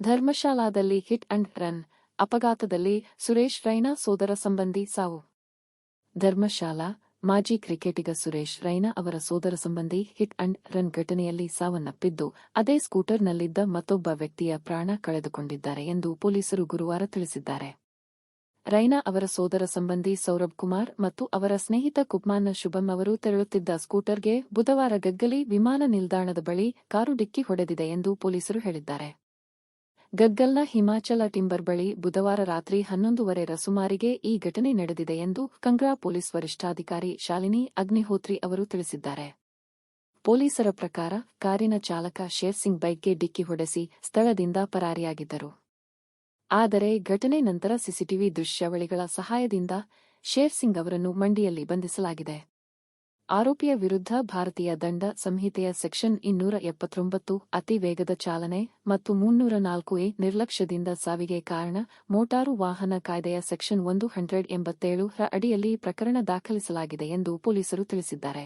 ಧರ್ಮಶಾಲಾದಲ್ಲಿ hit and run ಅಪಘಾತದಲ್ಲಿ ಸುರೇಶ್ ರೈನಾ ಸೋದರ ಸಂಬಂಧಿ ಸಾವು. ಧರ್ಮಶಾಲಾ ಮಾಜಿ ಕ್ರಿಕೆಟಿಗ ಸುರೇಶ್ ರೈನಾ ಅವರ ಸೋದರ ಸಂಬಂಧಿ ಹಿಟ್ ಅಂಡ್ ರನ್ ಘಟನೆಯಲ್ಲಿ ಸಾವನ್ನಪ್ಪಿದ್ದು, ಅದೇ ಸ್ಕೂಟರ್ನಲ್ಲಿದ್ದ ಮತ್ತೊಬ್ಬ ವ್ಯಕ್ತಿಯ ಪ್ರಾಣ ಕಳೆದುಕೊಂಡಿದ್ದಾರೆ ಎಂದು ಪೊಲೀಸರು ಗುರುವಾರ ತಿಳಿಸಿದ್ದಾರೆ. ರೈನಾ ಅವರ ಸೋದರ ಸಂಬಂಧಿ ಸೌರಭ್ ಕುಮಾರ್ ಮತ್ತು ಅವರ ಸ್ನೇಹಿತ ಕುಬ್ಮಾನ್ ಶುಭಂ ಅವರು ತೆರಳುತ್ತಿದ್ದ ಸ್ಕೂಟರ್ಗೆ ಬುಧವಾರ ಗಗ್ಗಲಿ ವಿಮಾನ ನಿಲ್ದಾಣದ ಬಳಿ ಕಾರು ಡಿಕ್ಕಿ ಹೊಡೆದಿದೆ ಎಂದು ಪೊಲೀಸರು ಹೇಳಿದ್ದಾರೆ. ಗಗ್ಗಲ್ನ ಹಿಮಾಚಲ ಟಿಂಬರ್ ಬಳಿ ಬುಧವಾರ ರಾತ್ರಿ 11:30 ಸುಮಾರಿಗೆ ಈ ಘಟನೆ ನಡೆದಿದೆ ಎಂದು ಕಂಗ್ರಾ ಪೊಲೀಸ್ ವರಿಷ್ಠಾಧಿಕಾರಿ ಶಾಲಿನಿ ಅಗ್ನಿಹೋತ್ರಿ ಅವರು ತಿಳಿಸಿದ್ದಾರೆ. ಪೊಲೀಸರ ಪ್ರಕಾರ, ಕಾರಿನ ಚಾಲಕ ಶೇರ್ ಸಿಂಗ್ ಬೈಕ್ಗೆ ಡಿಕ್ಕಿ ಹೊಡೆಸಿ ಸ್ಥಳದಿಂದ ಪರಾರಿಯಾಗಿದ್ದರು. ಆದರೆ ಘಟನೆ ನಂತರ ಸಿಸಿಟಿವಿ ದೃಶ್ಯಾವಳಿಗಳ ಸಹಾಯದಿಂದ ಶೇರ್ ಸಿಂಗ್ ಅವರನ್ನು ಮಂಡಿಯಲ್ಲಿ ಬಂಧಿಸಲಾಗಿದೆ. ಆರೋಪಿಯ ವಿರುದ್ಧ ಭಾರತೀಯ ದಂಡ ಸಂಹಿತೆಯ ಸೆಕ್ಷನ್ 279 ಅತಿ ವೇಗದ ಚಾಲನೆ ಮತ್ತು 304(ಎ) ನಿರ್ಲಕ್ಷ್ಯದಿಂದ ಸಾವಿಗೆ ಕಾರಣ, ಮೋಟಾರು ವಾಹನ ಕಾಯ್ದೆಯ ಸೆಕ್ಷನ್ 187 ರ ಅಡಿಯಲ್ಲಿ ಪ್ರಕರಣ ದಾಖಲಿಸಲಾಗಿದೆ ಎಂದು ಪೊಲೀಸರು ತಿಳಿಸಿದ್ದಾರೆ.